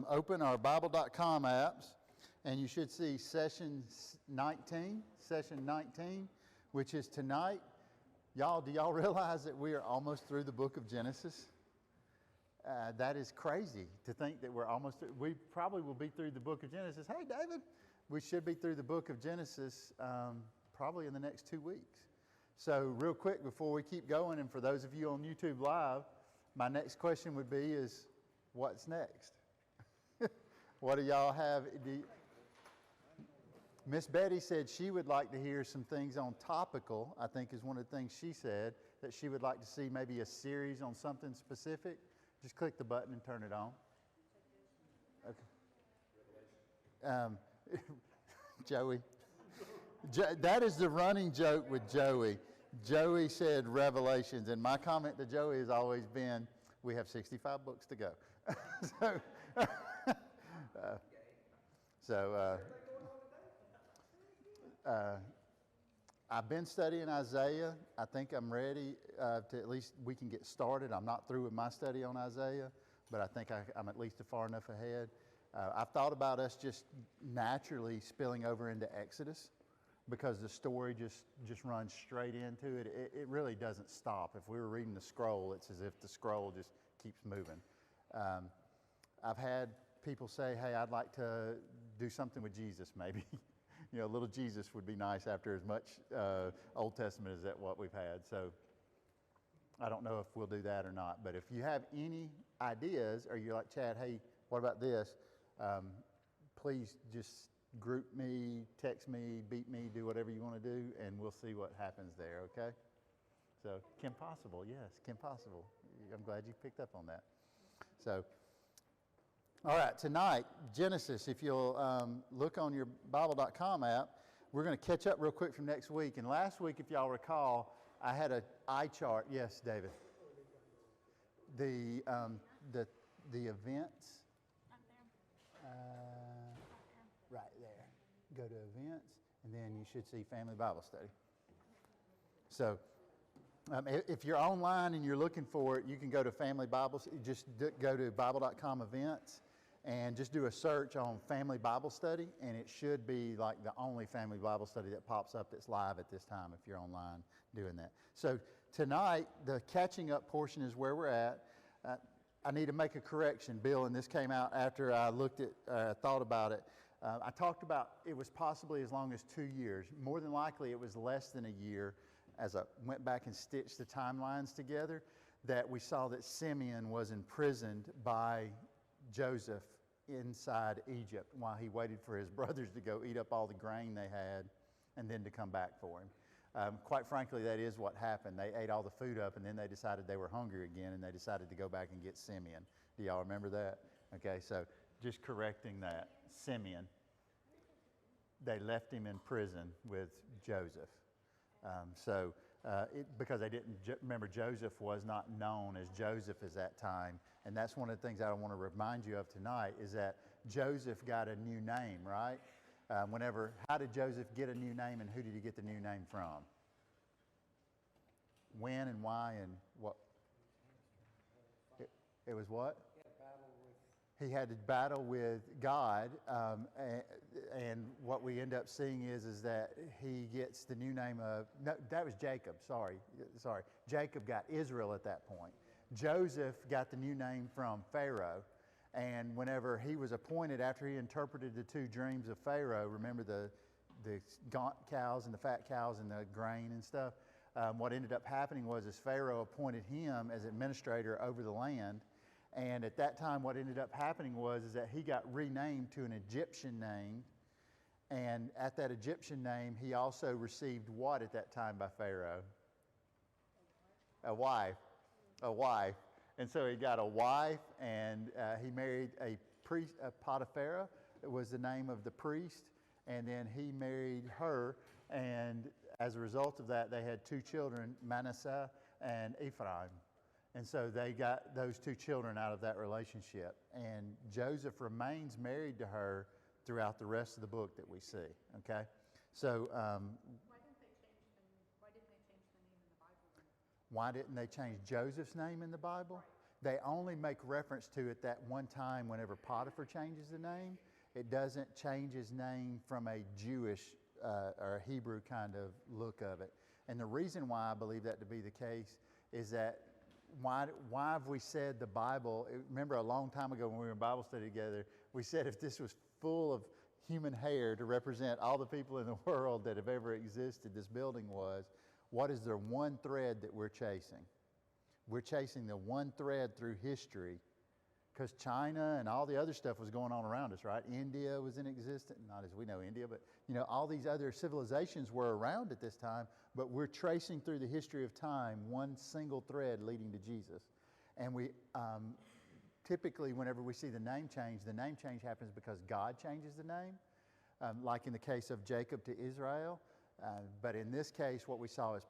open our Bible.com apps, and you should see session 19, which is tonight. Y'all, do y'all realize that we are almost through the book of Genesis? That is crazy to think that we're almost through. We probably will be through the book of Genesis. Hey, David, we should be through the book of Genesis probably in the next 2 weeks. So real quick before we keep going, and for those of you on YouTube Live, my next question would be is, what's next? What do y'all have? Miss Betty said she would like to hear some things on topical, I think is one of the things she said, that she would like to see maybe a series on something specific. Just click the button and turn it on. Okay. Joey. That is the running joke with Joey. Joey said Revelations, and my comment to Joey has always been, we have 65 books to go. I've been studying Isaiah. I think I'm ready to at least we can get started. I'm not through with my study on Isaiah, but I think I'm at least far enough ahead. I've thought about us just naturally spilling over into Exodus because the story just runs straight into it. It really doesn't stop. If we were reading the scroll, it's as if the scroll just keeps moving. I've had people say, hey, I'd like to do something with Jesus maybe. You know, little Jesus would be nice after as much Old Testament as that what we've had. So I don't know if we'll do that or not. But if you have any ideas, or you're like, Chad, hey, what about this? Please just group me, text me, beat me, do whatever you want to do, and we'll see what happens there, okay? So Kim Possible, yes, Kim Possible. I'm glad you picked up on that. So, all right, tonight, Genesis, if you'll look on your Bible.com app, we're going to catch up real quick from next week. And last week, if y'all recall, I had an eye chart. Yes, David. The events. Right there. Go to events, and then you should see Family Bible Study. So if you're online and you're looking for it, you can go to Family Bible, just go to Bible.com events and just do a search on Family Bible Study, and it should be like the only Family Bible Study that pops up that's live at this time if you're online doing that. So tonight, the catching up portion is where we're at. I need to make a correction, Bill, and this came out after I thought about it. I talked about it was possibly as long as 2 years. More than likely, it was less than a year as I went back and stitched the timelines together, that we saw that Simeon was imprisoned by Joseph inside Egypt while he waited for his brothers to go eat up all the grain they had and then to come back for him. Quite frankly, that is what happened. They ate all the food up, and then they decided they were hungry again, and they decided to go back and get Simeon. Do y'all remember that? Okay, so just correcting that. Simeon. They left him in prison with Joseph. Because they didn't remember, Joseph was not known as Joseph at that time, and that's one of the things I want to remind you of tonight is that Joseph got a new name, right? How did Joseph get a new name, and who did he get the new name from? When and why and what? It was what? He had to battle with God, and what we end up seeing is that he gets the new name of, no, that was Jacob, sorry. Jacob got Israel at that point. Joseph got the new name from Pharaoh, and whenever he was appointed, after he interpreted the 2 dreams of Pharaoh, remember the gaunt cows and the fat cows and the grain and stuff, what ended up happening was Pharaoh appointed him as administrator over the land. And at that time, what ended up happening was that he got renamed to an Egyptian name. And at that Egyptian name, he also received what at that time by Pharaoh? A wife. A wife. And so he got a wife, and he married a priest, Potiphera. It was the name of the priest. And then he married her. And as a result of that, they had 2 children, Manasseh and Ephraim. And so they got those 2 children out of that relationship. And Joseph remains married to her throughout the rest of the book that we see. Okay? So Why didn't they change the name in the Bible then? why didn't they change Joseph's name in the Bible? they only make reference to it that one time whenever Potiphar changes the name. It doesn't change his name from a Jewish or a Hebrew kind of look of it. And the reason why I believe that to be the case is that why have we said the Bible, remember a long time ago when we were in Bible study together, we said if this was full of human hair to represent all the people in the world that have ever existed, this building was, what is the one thread that we're chasing? We're chasing the one thread through history, because China and all the other stuff was going on around us, right? India was in existence, not as we know India, but all these other civilizations were around at this time, but we're tracing through the history of time one single thread leading to Jesus. And we typically, whenever we see the name change happens because God changes the name, like in the case of Jacob to Israel. But in this case, what we saw is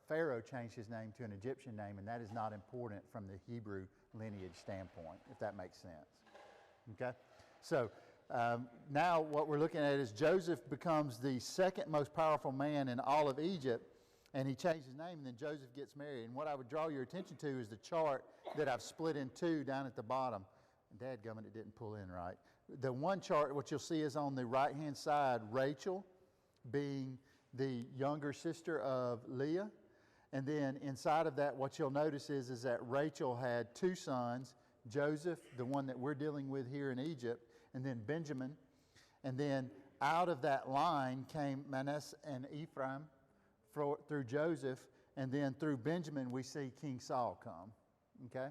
Pharaoh changed his name to an Egyptian name, and that is not important from the Hebrew lineage standpoint, if that makes sense. Okay? So now what we're looking at is Joseph becomes the second most powerful man in all of Egypt, and he changed his name, and then Joseph gets married. And what I would draw your attention to is the chart that I've split in two down at the bottom. Dadgummit, it didn't pull in right. The one chart, what you'll see is on the right-hand side, Rachel being the younger sister of Leah. And then inside of that, what you'll notice is that Rachel had two sons, Joseph, the one that we're dealing with here in Egypt, and then Benjamin. And then out of that line came Manasseh and Ephraim through Joseph. And then through Benjamin, we see King Saul come. Okay?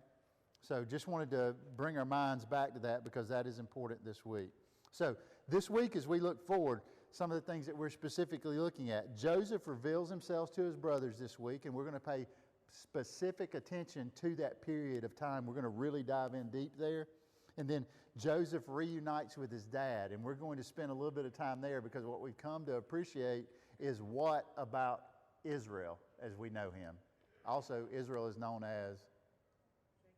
So just wanted to bring our minds back to that because that is important this week. So this week as we look forward, some of the things that we're specifically looking at. Joseph reveals himself to his brothers this week, and we're going to pay specific attention to that period of time. We're going to really dive in deep there. And then Joseph reunites with his dad, and we're going to spend a little bit of time there because what we've come to appreciate is what about Israel as we know him. Also, Israel is known as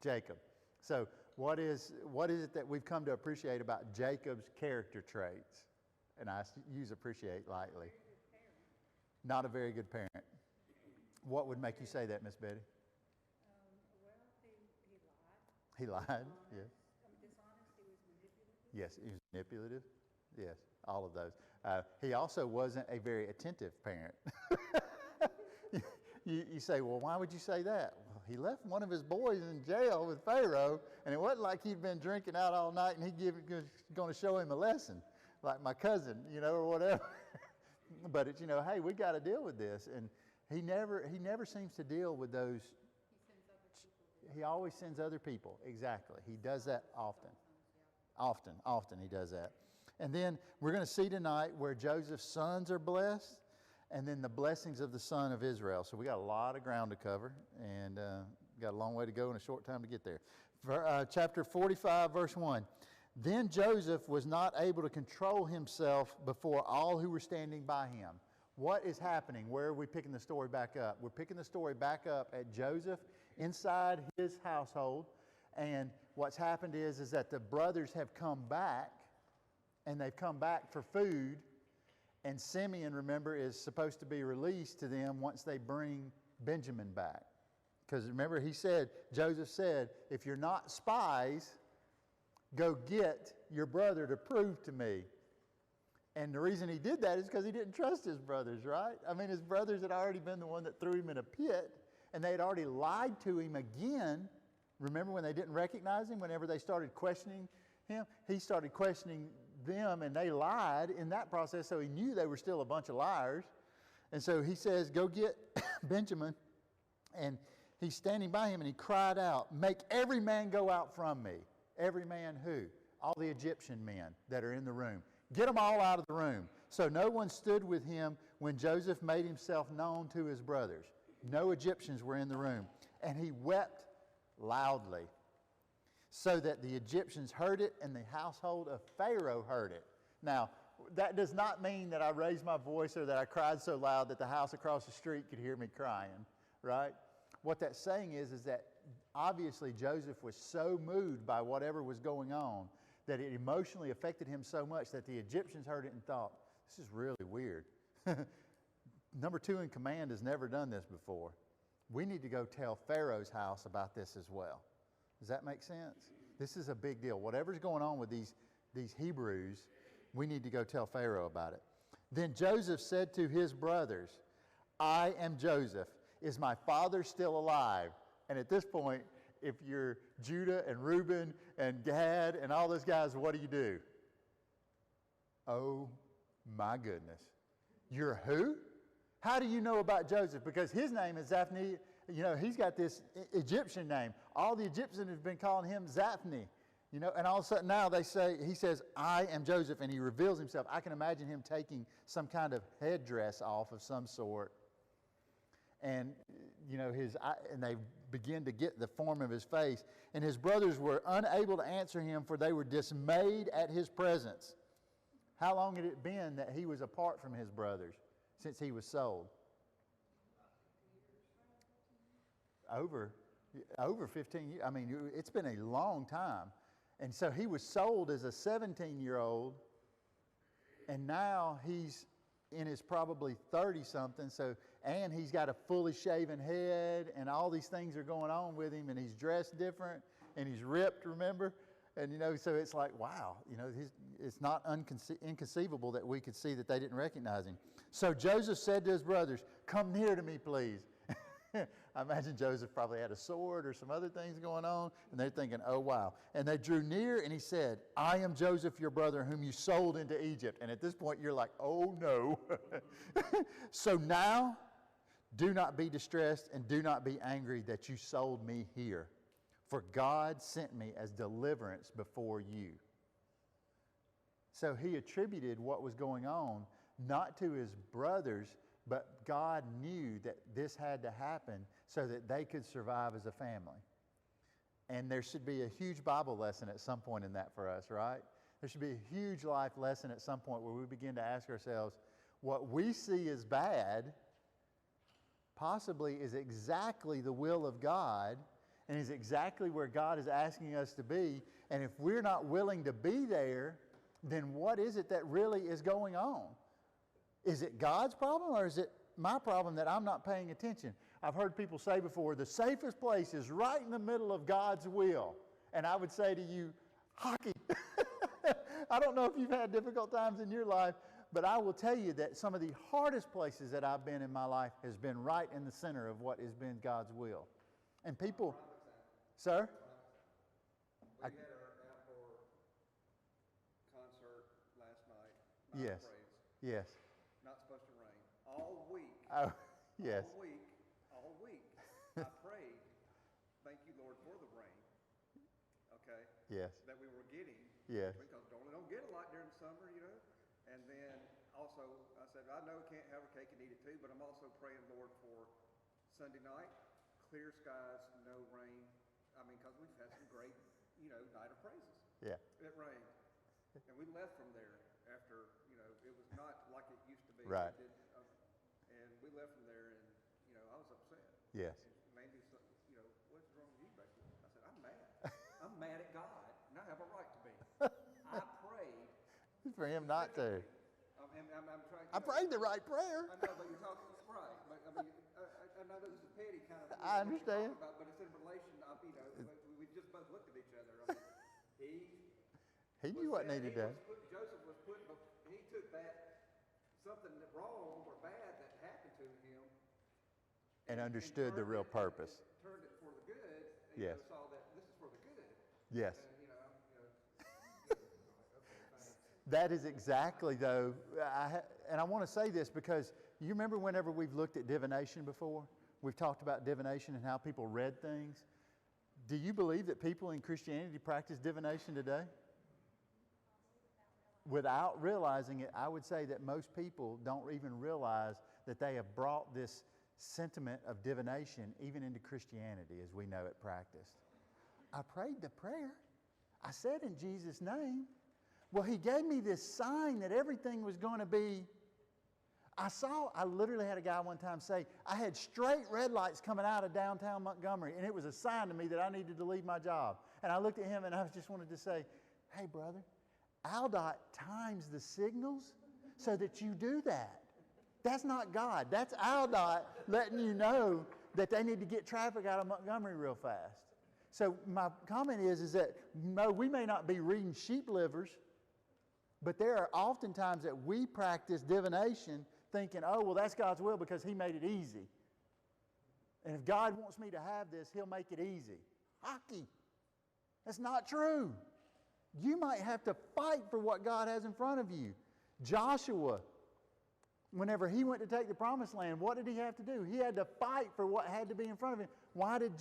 Jacob. So what is it that we've come to appreciate about Jacob's character traits? And I use appreciate lightly. Not a very good parent. What would make you say that, Miss Betty? Well, he lied. He lied, yes. Dishonest, he was manipulative. Yes, he was manipulative. Yes, all of those. He also wasn't a very attentive parent. You say, well, why would you say that? Well, he left one of his boys in jail with Pharaoh, and it wasn't like he'd been drinking out all night and he was going to show him a lesson. Like my cousin, or whatever. But it's, hey, we got to deal with this. And he never seems to deal with those. He always sends other people. Exactly. He does that often. Often he does that. And then we're going to see tonight where Joseph's sons are blessed and then the blessings of the son of Israel. So we got a lot of ground to cover and got a long way to go and a short time to get there. For, chapter 45, verse 1. Then Joseph was not able to control himself before all who were standing by him. What is happening? Where are we picking the story back up? We're picking the story back up at Joseph inside his household. And what's happened is that the brothers have come back, and they've come back for food. And Simeon, remember, is supposed to be released to them once they bring Benjamin back. Because remember, Joseph said, if you're not spies, go get your brother to prove to me. And the reason he did that is because he didn't trust his brothers, right? I mean, his brothers had already been the one that threw him in a pit, and they had already lied to him again. Remember when they didn't recognize him? Whenever they started questioning him, he started questioning them, and they lied in that process, so he knew they were still a bunch of liars. And so he says, go get Benjamin. And he's standing by him, and he cried out, make every man go out from me. Every man who? All the Egyptian men that are in the room. Get them all out of the room. So no one stood with him when Joseph made himself known to his brothers. No Egyptians were in the room. And he wept loudly so that the Egyptians heard it and the household of Pharaoh heard it. Now, that does not mean that I raised my voice or that I cried so loud that the house across the street could hear me crying, right? What that's saying is that obviously Joseph was so moved by whatever was going on that it emotionally affected him so much that the Egyptians heard it and thought, this is really weird. Number 2 in command has never done this before. We need to go tell Pharaoh's house about this as well. Does that make sense? This is a big deal. Whatever's going on with these Hebrews, we need to go tell Pharaoh about it. Then Joseph said to his brothers, I am Joseph. Is my father still alive? And at this point, if you're Judah and Reuben and Gad and all those guys, what do? Oh my goodness. You're who? How do you know about Joseph? Because his name is Zaphni. You know, he's got this Egyptian name. All the Egyptians have been calling him Zaphni. You know, and all of a sudden now he says, I am Joseph, and he reveals himself. I can imagine him taking some kind of headdress off of some sort. And, you know, and they begin to get the form of his face. And his brothers were unable to answer him, for they were dismayed at his presence. How long had it been that he was apart from his brothers since he was sold? Over 15 years. I mean, it's been a long time. And so he was sold as a 17-year-old, and now he's in his probably 30-something. And he's got a fully shaven head, and all these things are going on with him, and he's dressed different, and he's ripped, remember? And, you know, so it's like, wow, you know, it's not inconceivable that we could see that they didn't recognize him. So Joseph said to his brothers, come near to me, please. I imagine Joseph probably had a sword or some other things going on, and they're thinking, oh, wow. And they drew near, and he said, I am Joseph, your brother, whom you sold into Egypt. And at this point, you're like, oh, no. So now, do not be distressed and do not be angry that you sold me here, for God sent me as deliverance before you. So he attributed what was going on not to his brothers, but God knew that this had to happen so that they could survive as a family. And there should be a huge Bible lesson at some point in that for us, right? There should be a huge life lesson at some point where we begin to ask ourselves, what we see as bad possibly is exactly the will of God and is exactly where God is asking us to be. And if we're not willing to be there, then what is it that really is going on? Is it God's problem, or is it my problem that I'm not paying attention? I've heard people say before, the safest place is right in the middle of God's will. And I would say to you, hockey. I don't know if you've had difficult times in your life, but I will tell you that some of the hardest places that I've been in my life has been right in the center of what has been God's will. And people, sir? We had our outdoor concert last night. Yes. Yes. Not supposed to rain. All week. Oh, yes. All week. I prayed, thank you, Lord, for the rain. Okay? Yes. That we were getting. Yes. Because we don't get a lot during the summer, you know. And then also, I said, I know we can't have our cake and eat it too, but I'm also praying, Lord, for Sunday night, clear skies, no rain. I mean, because we've had some great, you know, night of praises. Yeah. It rained. And we left from there after, you know, it was not like it used to be. Right. And we left from there, and, you know, I was upset. Yes. And maybe, you know, what's wrong with you, basically? I said, I'm mad. I'm mad at God, and I have a right to be. I prayed. For him not to. I'm trying. I prayed the right prayer. I know, but you're talking right. But, I mean, I know this is a petty kind of. I understand. About, but it's in relation of, you know, we just both looked at each other. I mean, he knew what needed to. Joseph was put. He took that something wrong or bad that happened to him, and understood the real purpose. Turned it for the good. And Yes. Saw that this is for the good. Yes. And, That is exactly, though, and I want to say this because you remember whenever we've looked at divination before? We've talked about divination and how people read things. Do you believe that people in Christianity practice divination today? Without realizing it, I would say that most people don't even realize that they have brought this sentiment of divination even into Christianity as we know it practiced. I prayed the prayer. I said in Jesus' name. Well, he gave me this sign that everything was going to be. I literally had a guy one time say, I had straight red lights coming out of downtown Montgomery, and it was a sign to me that I needed to leave my job. And I looked at him, and I just wanted to say, hey, brother, ALDOT times the signals so that you do that. That's not God. That's ALDOT letting you know that they need to get traffic out of Montgomery real fast. So my comment is that no, we may not be reading sheep livers, but there are often times that we practice divination thinking, oh, well, that's God's will because He made it easy. And if God wants me to have this, He'll make it easy. Hockey. That's not true. You might have to fight for what God has in front of you. Joshua, whenever he went to take the promised land, what did he have to do? He had to fight for what had to be in front of him. Why did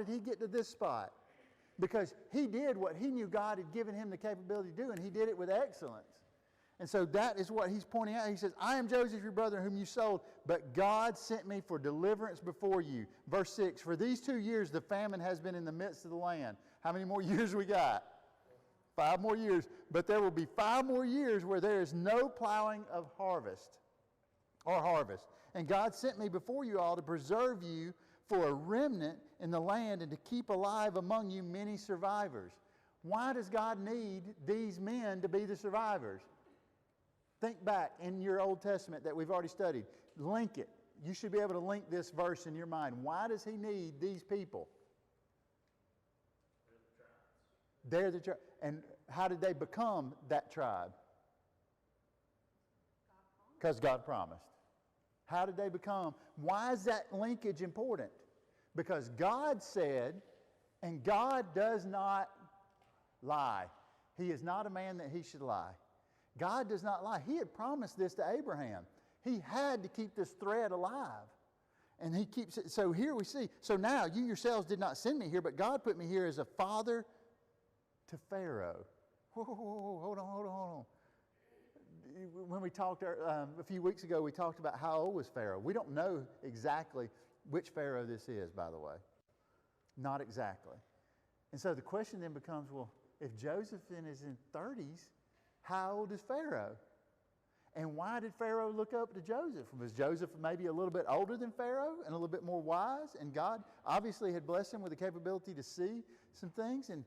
he get to this spot? Because he did what he knew God had given him the capability to do, and he did it with excellence. And so that is what he's pointing out. He says, I am Joseph, your brother, whom you sold, but God sent me for deliverance before you. Verse 6, for these 2 years the famine has been in the midst of the land. How many more years we got? 5 more years. But there will be 5 more years where there is no plowing of harvest. And God sent me before you all to preserve you for a remnant in the land and to keep alive among you many survivors. Why does God need these men to be the survivors? Think back in your Old Testament that we've already studied. Link it. You should be able to link this verse in your mind. Why does He need these people? They're the tribe. And how did they become that tribe? Because God promised. How did they become? Why is that linkage important? Because God said, and God does not lie. He is not a man that He should lie. God does not lie. He had promised this to Abraham. He had to keep this thread alive. And He keeps it. So here we see. So now you yourselves did not send me here, but God put me here as a father to Pharaoh. Whoa, hold on. When we talked a few weeks ago, we talked about how old was Pharaoh. We don't know exactly which Pharaoh this is, by the way. Not exactly. And so the question then becomes, well, if Joseph then is in 30s, how old is Pharaoh? And why did Pharaoh look up to Joseph? Was Joseph maybe a little bit older than Pharaoh and a little bit more wise? And God obviously had blessed him with the capability to see some things. And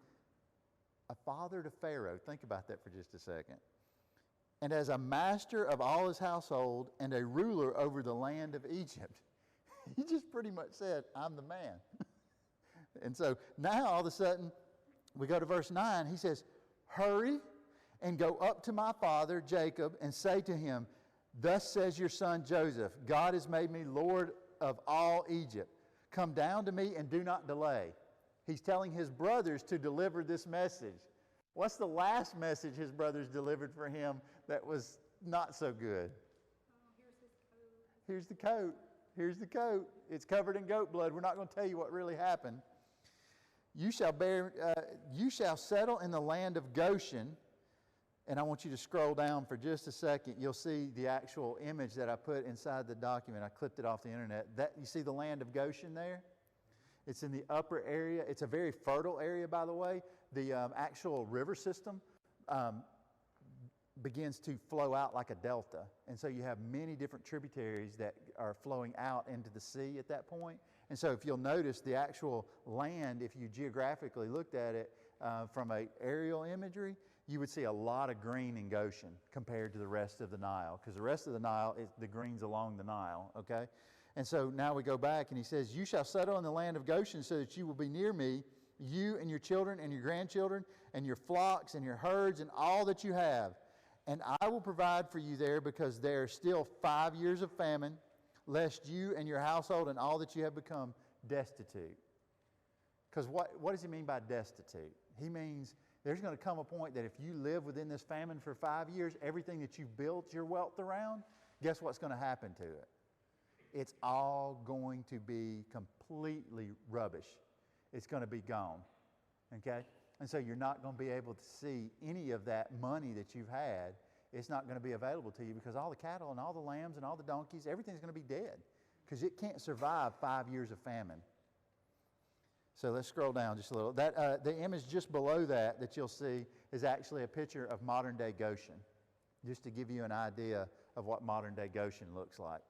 a father to Pharaoh. Think about that for just a second. And as a master of all his household and a ruler over the land of Egypt. He just pretty much said, I'm the man. And so now all of a sudden, we go to verse 9. He says, hurry and go up to my father Jacob and say to him, thus says your son Joseph, God has made me Lord of all Egypt. Come down to me and do not delay. He's telling his brothers to deliver this message. What's the last message his brothers delivered for him that was not so good? Here's the coat. Here's the coat. It's covered in goat blood. We're not going to tell you what really happened. You shall settle in the land of Goshen. And I want you to scroll down for just a second. You'll see the actual image that I put inside the document. I clipped it off the internet. You see the land of Goshen there? It's in the upper area. It's a very fertile area, by the way. The actual river system begins to flow out like a delta. And so you have many different tributaries that are flowing out into the sea at that point. And so if you'll notice the actual land, if you geographically looked at it from an aerial imagery, you would see a lot of green in Goshen compared to the rest of the Nile. Because the rest of the Nile, the green's along the Nile, okay? And so now we go back and he says, you shall settle in the land of Goshen so that you will be near me, you and your children and your grandchildren and your flocks and your herds and all that you have. And I will provide for you there because there are still 5 years of famine, lest you and your household and all that you have become destitute. Because what does he mean by destitute? He means there's going to come a point that if you live within this famine for 5 years, everything that you built your wealth around, guess what's going to happen to it? It's all going to be completely rubbish. It's going to be gone, okay? And so you're not going to be able to see any of that money that you've had. It's not going to be available to you because all the cattle and all the lambs and all the donkeys, everything's going to be dead because it can't survive 5 years of famine. So let's scroll down just a little. The image just below that you'll see is actually a picture of modern-day Goshen, just to give you an idea of what modern-day Goshen looks like.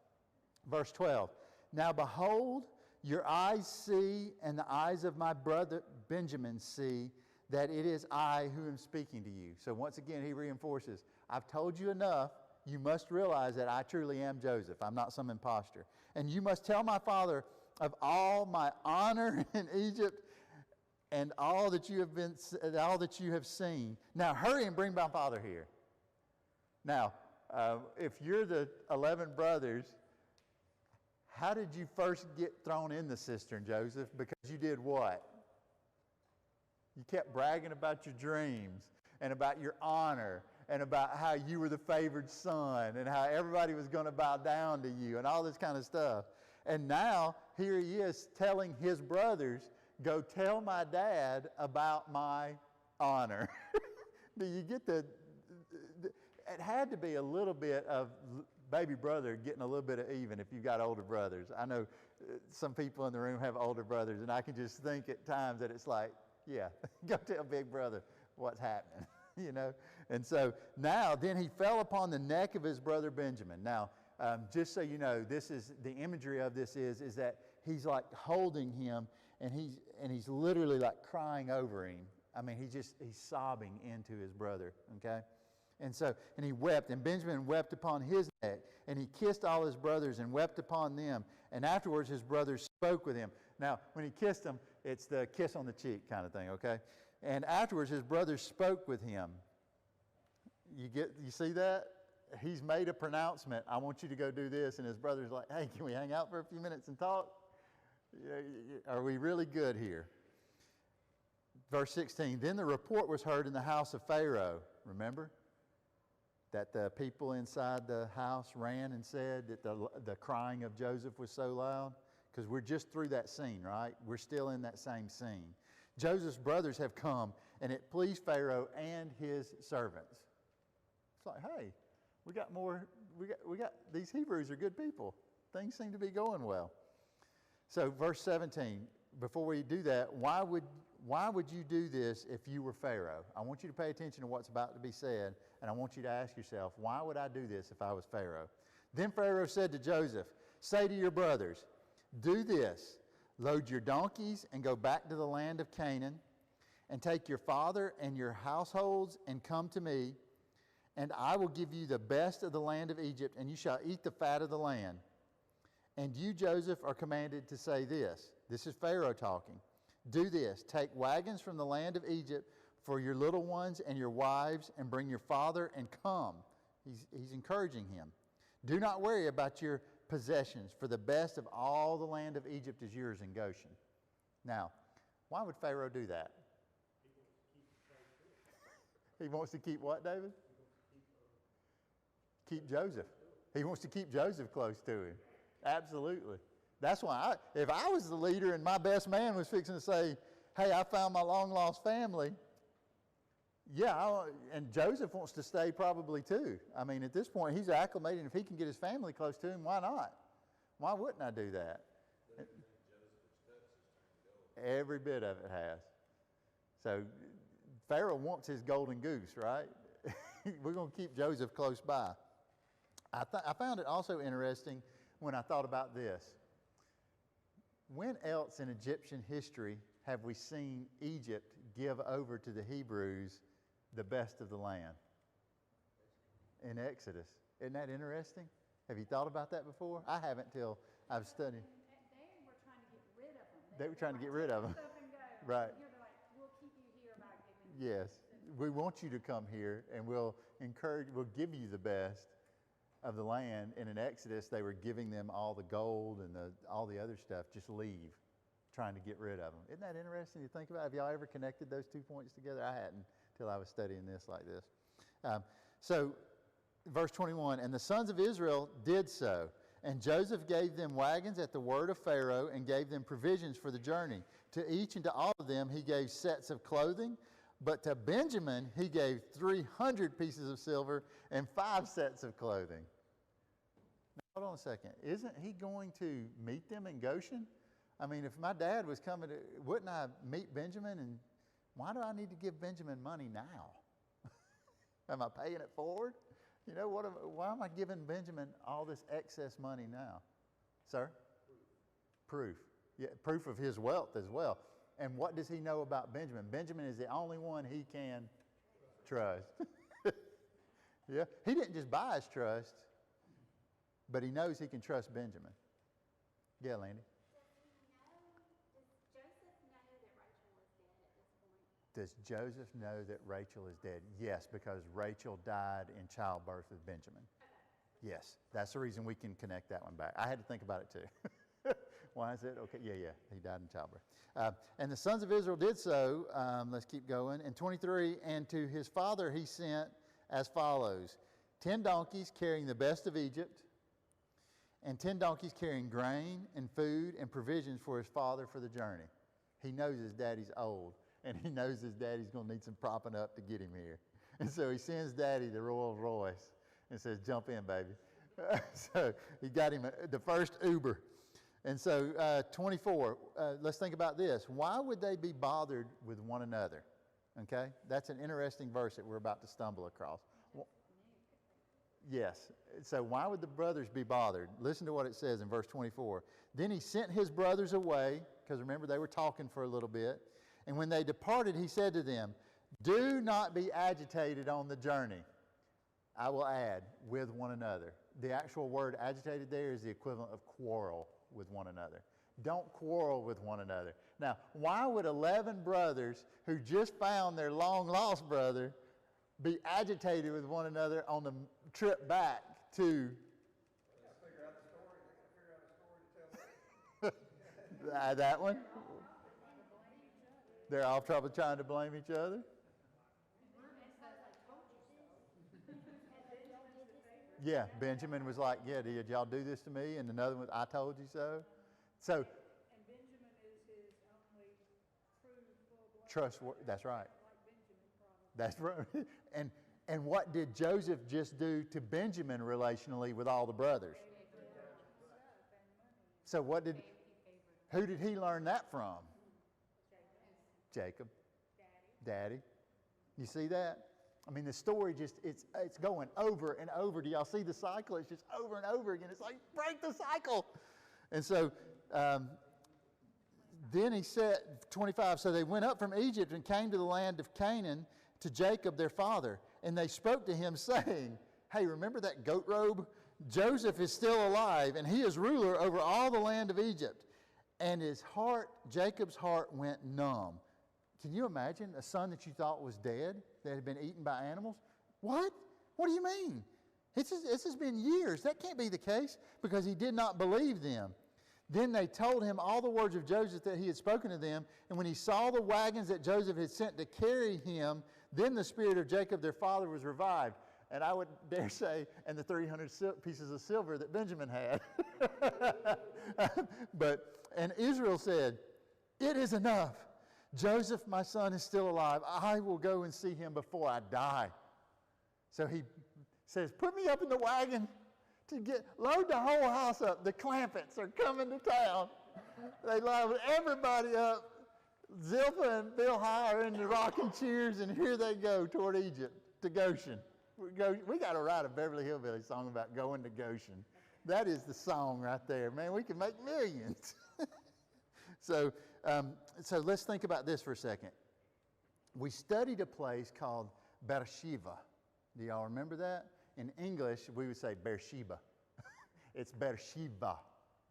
Verse 12, now behold, your eyes see and the eyes of my brother Benjamin see that it is I who am speaking to you. So once again, he reinforces, I've told you enough. You must realize that I truly am Joseph. I'm not some imposter. And you must tell my father of all my honor in Egypt and all that you have seen. Now hurry and bring my father here. Now, if you're the 11 brothers, how did you first get thrown in the cistern, Joseph? Because you did what? You kept bragging about your dreams and about your honor and about how you were the favored son and how everybody was going to bow down to you and all this kind of stuff. And now here he is telling his brothers, go tell my dad about my honor. Do you get it had to be a little bit of baby brother getting a little bit of even if you've got older brothers. I know some people in the room have older brothers, and I can just think at times that it's like, yeah, go tell big brother what's happening, you know. And so now then he fell upon the neck of his brother Benjamin. Now, just so you know, this is the imagery of this is that he's like holding him, and he's literally like crying over him. I mean, he's sobbing into his brother, okay? And he wept, and Benjamin wept upon his neck, and he kissed all his brothers and wept upon them. And afterwards his brothers spoke with him. Now, when he kissed them, it's the kiss on the cheek kind of thing, okay? And afterwards his brothers spoke with him. You see that? He's made a pronouncement. I want you to go do this. And his brother's like, hey, can we hang out for a few minutes and talk? Are we really good here? Verse 16, then the report was heard in the house of Pharaoh. Remember? That the people inside the house ran and said that the crying of Joseph was so loud? Because we're just through that scene, right? We're still in that same scene. Joseph's brothers have come, and it pleased Pharaoh and his servants. It's like, hey, we got these Hebrews are good people. Things seem to be going well. So verse 17, before we do that, why would you do this if you were Pharaoh? I want you to pay attention to what's about to be said, and I want you to ask yourself, why would I do this if I was Pharaoh? Then Pharaoh said to Joseph, say to your brothers, do this, load your donkeys and go back to the land of Canaan, and take your father and your households and come to me, and I will give you the best of the land of Egypt, and you shall eat the fat of the land. And you, Joseph, are commanded to say this. This is Pharaoh talking. Do this, take wagons from the land of Egypt for your little ones and your wives, and bring your father and come. He's encouraging him. Do not worry about your possessions, for the best of all the land of Egypt is yours in Goshen. Now, why would Pharaoh do that? He wants to keep what, David? Keep Joseph. He wants to keep Joseph close to him. Absolutely. That's why if I was the leader and my best man was fixing to say, hey, I found my long-lost family, and Joseph wants to stay probably too. I mean, at this point, he's acclimated. If he can get his family close to him, why not? Why wouldn't I do that? Every bit of it has. So Pharaoh wants his golden goose, right? We're going to keep Joseph close by. I found it also interesting when I thought about this. When else in Egyptian history have we seen Egypt give over to the Hebrews the best of the land? In Exodus. Isn't that interesting? Have you thought about that before? I haven't till I've studied. They were trying to get rid of them. Right. We'll keep you here by giving. Yes. We want you to come here, and we'll give you the best of the land. And in Exodus, they were giving them all the gold and all the other stuff. Just leave, trying to get rid of them. Isn't that interesting to think about? Have y'all ever connected those 2 points together? I hadn't till I was studying this like this. So, verse 21, and the sons of Israel did so. And Joseph gave them wagons at the word of Pharaoh and gave them provisions for the journey. To each and to all of them he gave sets of clothing. But to Benjamin he gave 300 pieces of silver and 5 sets of clothing. Now, hold on a second. Isn't he going to meet them in Goshen? I mean, if my dad was coming, wouldn't I meet Benjamin? And why do I need to give Benjamin money now? Am I paying it forward? You know, why am I giving Benjamin all this excess money now? Sir? Proof. Yeah, proof of his wealth as well. And what does he know about Benjamin? Benjamin is the only one he can trust. Yeah, he didn't just buy his trust, but he knows he can trust Benjamin. Yeah, Landy. Does Joseph know that Rachel was dead? does Joseph know that Rachel is dead? Yes, because Rachel died in childbirth with Benjamin. Yes, that's the reason we can connect that one back. I had to think about it too. Why is it? Okay, yeah, he died in childbirth. And the sons of Israel did so. Let's keep going. In 23, and to his father he sent as follows: 10 donkeys carrying the best of Egypt, and 10 donkeys carrying grain and food and provisions for his father for the journey. He knows his daddy's old, and he knows his daddy's going to need some propping up to get him here. And so he sends daddy the Rolls Royce and says, jump in, baby. So he got him the first Uber. And so 24, let's think about this. Why would they be bothered with one another? Okay? That's an interesting verse that we're about to stumble across. Yes. So why would the brothers be bothered? Listen to what it says in verse 24. Then he sent his brothers away, because remember they were talking for a little bit. And when they departed, he said to them, do not be agitated on the journey. I will add, with one another. The actual word agitated there is the equivalent of quarrel with one another. Don't quarrel with one another. Now, why would 11 brothers who just found their long-lost brother be agitated with one another on the trip back to... They gotta figure out the story. They gotta figure out a story to tell. that one? They're all trouble trying to blame each other? Yeah, Benjamin was like, yeah, did y'all do this to me? And another one, I told you so. So, and Benjamin is his only true full-blood. Trustworthy. That's right. Like Benjamin, probably. That's right. And what did Joseph just do to Benjamin relationally with all the brothers? So who did he learn that from? Jacob. Daddy. You see that? I mean, the story just, it's going over and over. Do y'all see the cycle? It's just over and over again. It's like, break the cycle. And so then he said, 25, so they went up from Egypt and came to the land of Canaan to Jacob their father. And they spoke to him saying, hey, remember that goat robe? Joseph is still alive, and he is ruler over all the land of Egypt. And Jacob's heart went numb. Can you imagine a son that you thought was dead, that had been eaten by animals? What? What do you mean? This has been years. That can't be the case, because he did not believe them. Then they told him all the words of Joseph that he had spoken to them. And when he saw the wagons that Joseph had sent to carry him, then the spirit of Jacob their father was revived. And I would dare say, and the 300 pieces of silver that Benjamin had. And Israel said, it is enough. Joseph, my son, is still alive. I will go and see him before I die. So he says, put me up in the wagon load the whole house up. The Clampetts are coming to town. They load everybody up. Zilpah and Bilhah are in the rocking chairs, and here they go toward Egypt, to Goshen. We got to write a Beverly Hillbillies song about going to Goshen. That is the song right there. Man, we can make millions. So let's think about this for a second. We studied a place called Beersheba. Do y'all remember that? In English, we would say Beersheba. It's Beersheba.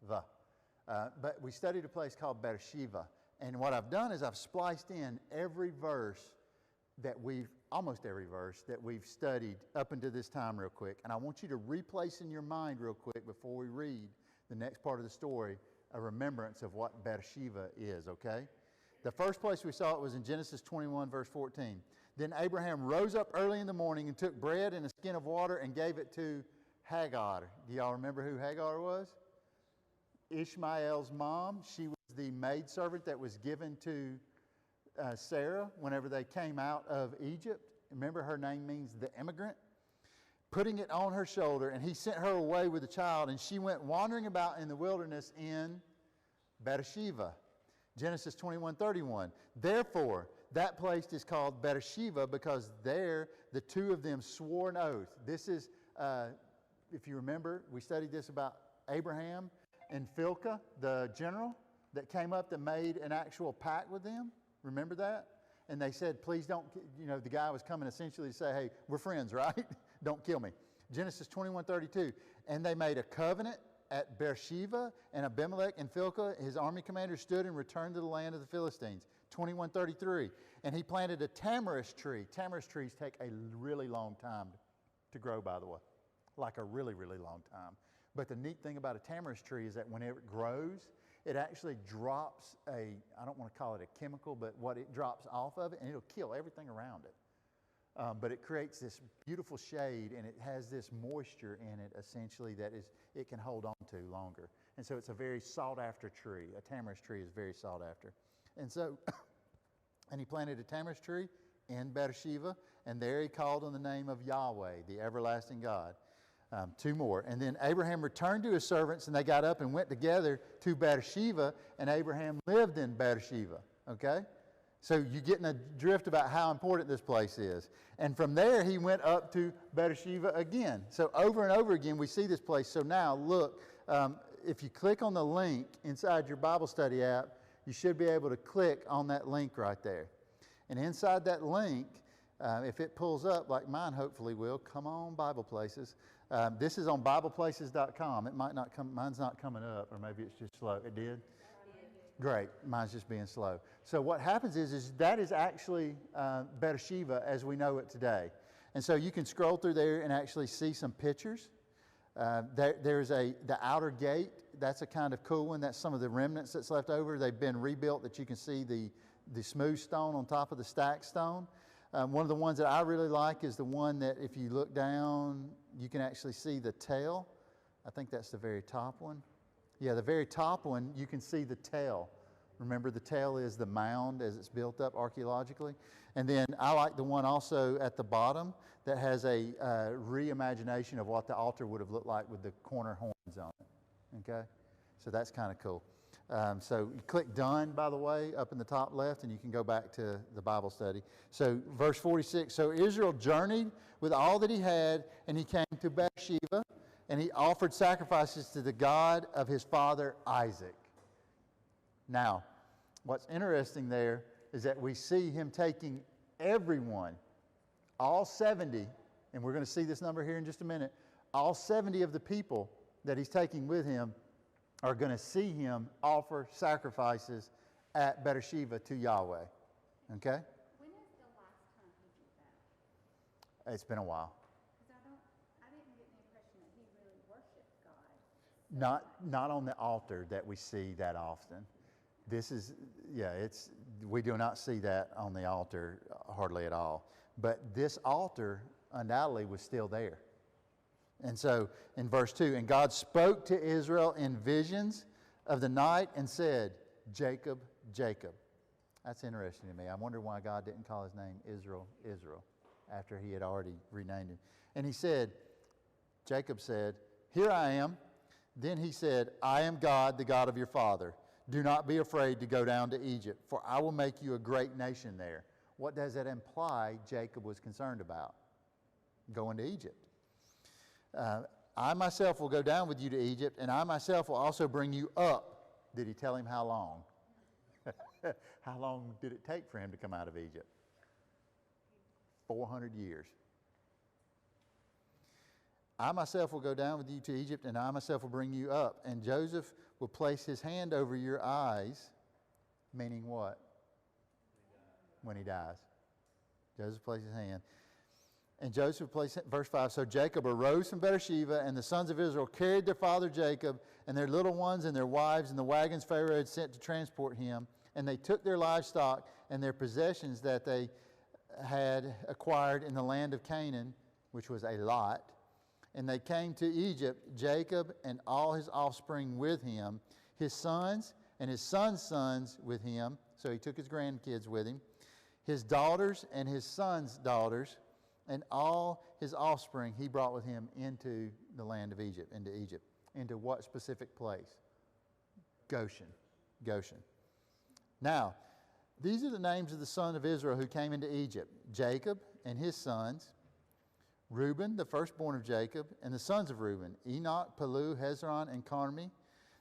But we studied a place called Beersheba. And what I've done is I've spliced in almost every verse that we've studied up until this time real quick. And I want you to replace in your mind real quick before we read the next part of the story a remembrance of what Beersheba is, okay? The first place we saw it was in Genesis 21, verse 14. Then Abraham rose up early in the morning and took bread and a skin of water and gave it to Hagar. Do y'all remember who Hagar was? Ishmael's mom. She was the maidservant that was given to Sarah whenever they came out of Egypt. Remember, her name means the immigrant. Putting it on her shoulder, and he sent her away with the child, and she went wandering about in the wilderness in Beersheba. Genesis 21:31. Therefore, that place is called Beersheba because there the two of them swore an oath. This is, if you remember, we studied this about Abraham and Philcah, the general that came up that made an actual pact with them. Remember that? And they said, please don't, the guy was coming essentially to say, hey, we're friends, right? Don't kill me. Genesis 21:32. And they made a covenant at Beersheba, and Abimelech and Philcah, his army commander, stood and returned to the land of the Philistines. 21:33. And he planted a tamarisk tree. Tamarisk trees take a really long time to grow, by the way, like a really, really long time. But the neat thing about a tamarisk tree is that whenever it grows, it actually drops I don't want to call it a chemical, but what it drops off of it, and it'll kill everything around it. But it creates this beautiful shade, and it has this moisture in it, essentially, that it can hold on to longer. And so it's a very sought-after tree. A tamarisk tree is very sought after. And so, and he planted a tamarisk tree in Beersheba, and there he called on the name of Yahweh, the everlasting God. 2 more. And then Abraham returned to his servants, and they got up and went together to Beersheba, and Abraham lived in Beersheba. Okay? So you're getting a drift about how important this place is. And from there, he went up to Beersheba again. So over and over again, we see this place. So now, look, if you click on the link inside your Bible study app, you should be able to click on that link right there. And inside that link, if it pulls up, like mine hopefully will, come on, Bible Places. This is on BiblePlaces.com. It might not come, mine's not coming up, or maybe it's just slow. It did? Great. Mine's just being slow. So what happens is that is actually Beersheba as we know it today. And so you can scroll through there and actually see some pictures. There's the outer gate. That's a kind of cool one. That's some of the remnants that's left over. They've been rebuilt that you can see the smooth stone on top of the stacked stone. One of the ones that I really like is the one that if you look down, you can actually see the tail. I think that's the very top one. Yeah, the very top one, you can see the tail. Remember, the tail is the mound as it's built up archaeologically. And then I like the one also at the bottom that has a reimagination of what the altar would have looked like with the corner horns on it. Okay? So that's kind of cool. So you click done, by the way, up in the top left, and you can go back to the Bible study. So verse 46, so Israel journeyed with all that he had, and he came to Beersheba, and he offered sacrifices to the God of his father Isaac. Now, what's interesting there is that we see him taking everyone, all 70, and we're going to see this number here in just a minute, all 70 of the people that he's taking with him are going to see him offer sacrifices at Beersheba to Yahweh. Okay? When is the last time he did that? It's been a while. Because I didn't get the impression that he really worshiped God. Not on the altar that we see that often. This is, we do not see that on the altar hardly at all. But this altar undoubtedly was still there. And so in verse 2, and God spoke to Israel in visions of the night and said, Jacob, Jacob. That's interesting to me. I wonder why God didn't call his name Israel, Israel, after he had already renamed him. And he said, Jacob said, here I am. Then he said, I am God, the God of your father. Do not be afraid to go down to Egypt, for I will make you a great nation there. What does that imply Jacob was concerned about? Going to Egypt. I myself will go down with you to Egypt, and I myself will also bring you up. Did he tell him how long? How long did it take for him to come out of Egypt? 400 years. I myself will go down with you to Egypt, and I myself will bring you up. And Joseph will place his hand over your eyes, meaning what? When he dies. Joseph places his hand. And Joseph placed, verse 5, so Jacob arose from Beersheba, and the sons of Israel carried their father Jacob and their little ones and their wives and the wagons Pharaoh had sent to transport him. And they took their livestock and their possessions that they had acquired in the land of Canaan, which was a lot. And they came to Egypt, Jacob and all his offspring with him, his sons and his sons' sons with him. So he took his grandkids with him, his daughters and his sons' daughters, and all his offspring he brought with him into the land of Egypt, into Egypt. Into what specific place? Goshen. Goshen. Now, these are the names of the sons of Israel who came into Egypt. Jacob and his sons, Reuben, the firstborn of Jacob, and the sons of Reuben, Enoch, Palu, Hezron, and Carmi.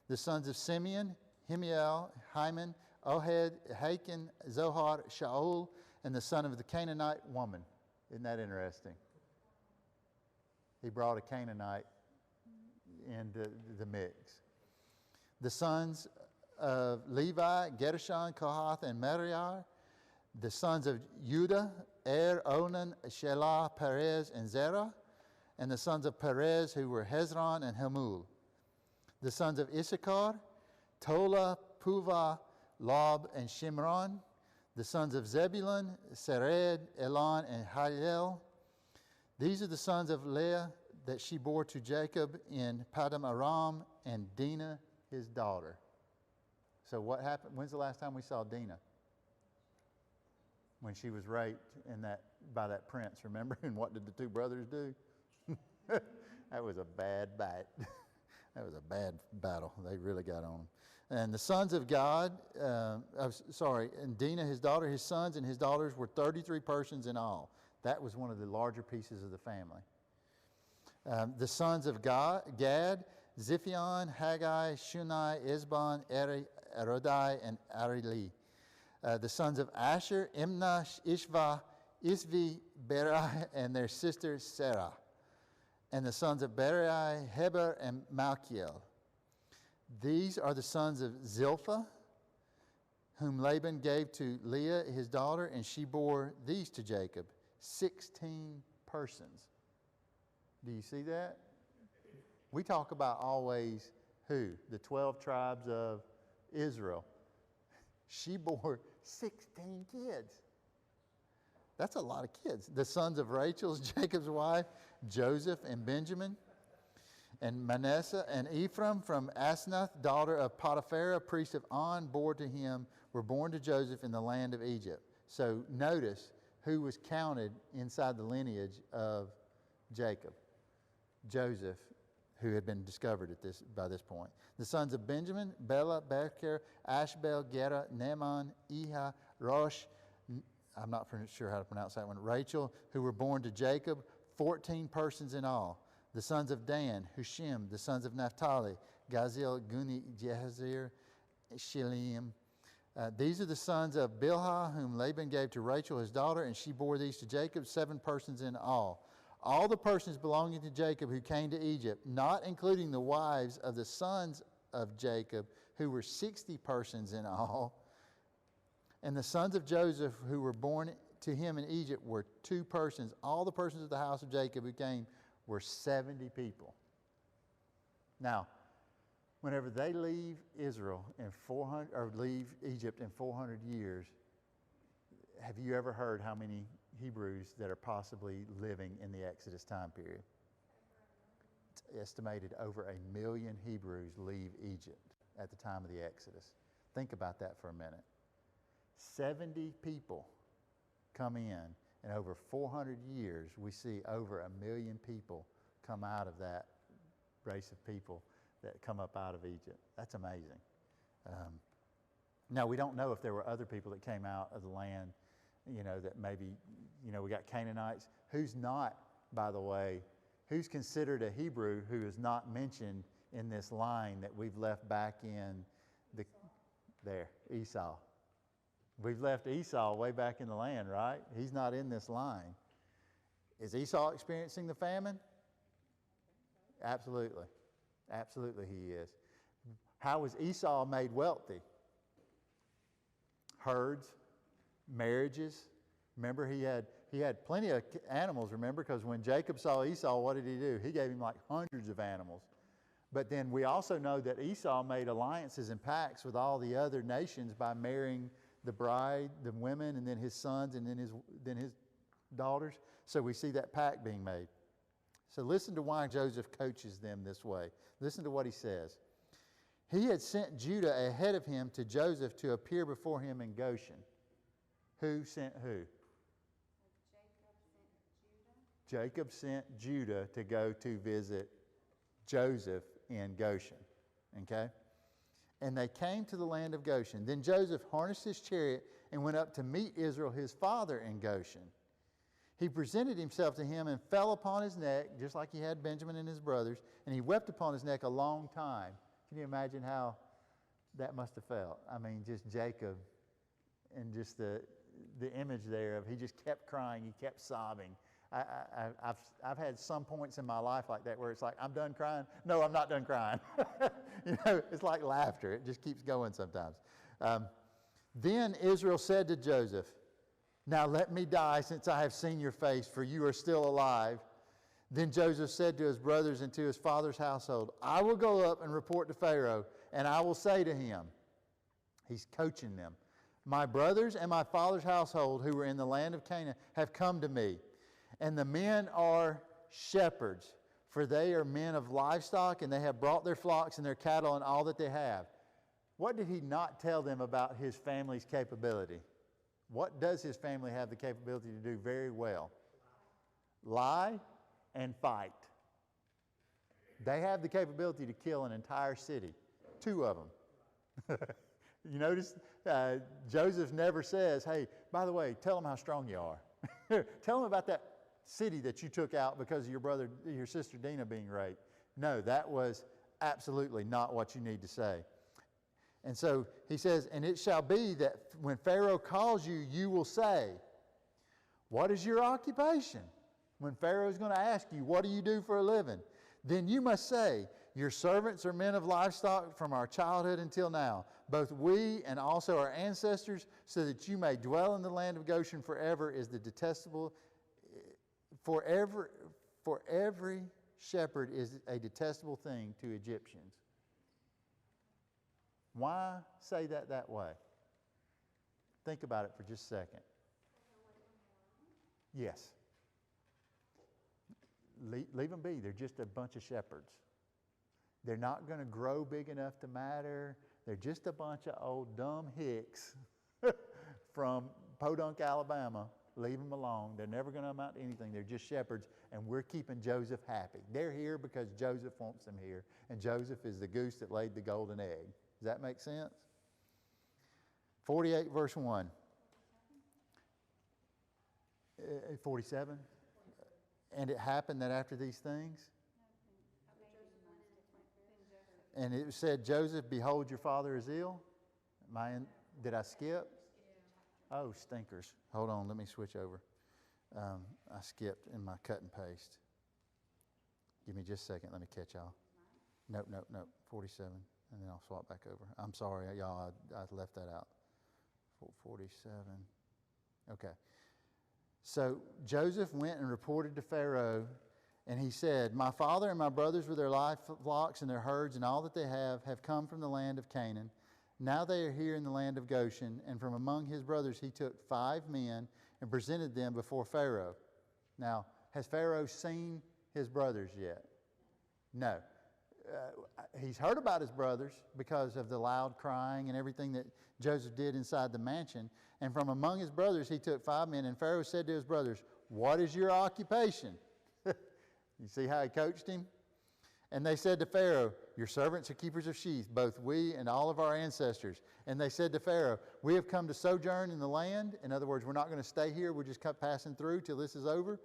The sons of Simeon, Hemiel, Hyman, Ohad, Hakin, Zohar, Shaul, and the son of the Canaanite woman. Isn't that interesting? He brought a Canaanite into the mix. The sons of Levi, Gershon, Kohath, and Merari. The sons of Judah, Onan, Shelah, Perez, and Zerah. And the sons of Perez, who were Hezron and Hamul. The sons of Issachar, Tola, Puvah, Lob, and Shimron. The sons of Zebulun, Sered, Elon, and Halel. These are the sons of Leah that she bore to Jacob in Padam Aram, and Dinah, his daughter. So what happened? When's the last time we saw Dinah? When she was raped by that prince, remember? And what did the two brothers do? That was a bad bite. That was a bad battle. They really got on him. And the sons of God, and Dinah, his daughter, his sons and his daughters were 33 persons in all. That was one of the larger pieces of the family. The sons of Gad, Ziphion, Haggai, Shunai, Esbon, Erodai, and Areli. The sons of Asher, Imnah, Ishva, Isvi, Berai, and their sister Sarah. And the sons of Berai, Heber, and Malkiel. These are the sons of Zilpah, whom Laban gave to Leah, his daughter, and she bore these to Jacob. 16 persons. Do you see that? We talk about always who? The 12 tribes of Israel. She bore 16 kids. That's a lot of kids. The sons of Rachel, Jacob's wife, Joseph and Benjamin, and Manasseh and Ephraim from Asnath, daughter of Potiphera, priest of On, bore to him, were born to Joseph in the land of Egypt. So notice who was counted inside the lineage of Jacob. Joseph, who had been discovered by this point. The sons of Benjamin, Bela, Becher, Ashbel, Gera, Naaman, Eha, Rosh, I'm not sure how to pronounce that one, Rachel, who were born to Jacob, 14 persons in all. The sons of Dan, Hushim. The sons of Naphtali, Gazil, Guni, Jehazer, Shilim. These are the sons of Bilhah, whom Laban gave to Rachel, his daughter, and she bore these to Jacob, 7 persons in all. All the persons belonging to Jacob who came to Egypt, not including the wives of the sons of Jacob, who were 60 persons in all. And the sons of Joseph who were born to him in Egypt were 2 persons. All the persons of the house of Jacob who came were 70 people. Now, whenever they leave Israel in 400, or leave Egypt in 400 years, have you ever heard how many Hebrews that are possibly living in the Exodus time period? It's estimated over 1 million Hebrews leave Egypt at the time of the Exodus. Think about that for a minute. 70 people come in, and over 400 years, we see over 1 million people come out of that race of people that come up out of Egypt. That's amazing. Now, we don't know if there were other people that came out of the land, that maybe, we got Canaanites. Who's not, by the way, who's considered a Hebrew who is not mentioned in this line that we've left back in Esau. We've left Esau way back in the land, right? He's not in this line. Is Esau experiencing the famine? Absolutely. Absolutely he is. How was Esau made wealthy? Herds, marriages. Remember, he had plenty of animals, remember? Because when Jacob saw Esau, what did he do? He gave him like hundreds of animals. But then we also know that Esau made alliances and pacts with all the other nations by marrying the bride, the women, and then his sons, and then his daughters. So we see that pact being made. So listen to why Joseph coaches them this way. Listen to what he says. He had sent Judah ahead of him to Joseph to appear before him in Goshen. Who sent who? Jacob sent Judah to go to visit Joseph in Goshen. Okay? And they came to the land of Goshen. Then Joseph harnessed his chariot and went up to meet Israel, his father, in Goshen. He presented himself to him and fell upon his neck, just like he had Benjamin and his brothers, and he wept upon his neck a long time. Can you imagine how that must have felt? I mean, just Jacob, and just the image there of he just kept crying, he kept sobbing I've had some points in my life like that where it's like, I'm done crying. No, I'm not done crying. It's like laughter. It just keeps going sometimes. Then Israel said to Joseph, now let me die since I have seen your face, for you are still alive. Then Joseph said to his brothers and to his father's household, I will go up and report to Pharaoh, and I will say to him, he's coaching them, my brothers and my father's household who were in the land of Canaan have come to me, and the men are shepherds, for they are men of livestock, and they have brought their flocks and their cattle and all that they have. What did he not tell them about his family's capability? What does his family have the capability to do very well? Lie and fight. They have the capability to kill an entire city. 2 of them. You notice Joseph never says, hey, by the way, tell them how strong you are. Tell them about that city that you took out because of your sister Dinah being raped. No, that was absolutely not what you need to say. And so he says, and it shall be that when Pharaoh calls you, you will say, what is your occupation? When Pharaoh is going to ask you, what do you do for a living? Then you must say, your servants are men of livestock from our childhood until now, both we and also our ancestors, so that you may dwell in the land of Goshen forever is the detestable, for every shepherd is a detestable thing to Egyptians. Why say that way? Think about it for just a second. Yes. Leave them be. They're just a bunch of shepherds. They're not going to grow big enough to matter. They're just a bunch of old dumb hicks from Podunk, Alabama. Leave them alone. They're never going to amount to anything. They're just shepherds, and we're keeping Joseph happy. They're here because Joseph wants them here, and Joseph is the goose that laid the golden egg. Does that make sense? 48 verse 1. 47. And it happened that after these things, and it said, Joseph, behold, your father is ill. Did I skip? Oh, stinkers. Hold on, let me switch over. I skipped in my cut and paste. Give me just a second, let me catch y'all. Nope, 47. And then I'll swap back over. I'm sorry, y'all, I left that out. 47. Okay. So Joseph went and reported to Pharaoh, and he said, my father and my brothers with their live flocks and their herds and all that they have come from the land of Canaan. Now they are here in the land of Goshen, and from among his brothers he took 5 men and presented them before Pharaoh. Now, has Pharaoh seen his brothers yet? No. He's heard about his brothers because of the loud crying and everything that Joseph did inside the mansion. And from among his brothers he took 5 men, and Pharaoh said to his brothers, what is your occupation? You see how he coached him? And they said to Pharaoh, your servants are keepers of sheep, both we and all of our ancestors. And they said to Pharaoh, we have come to sojourn in the land. In other words, we're not going to stay here. We're just passing through till this is over.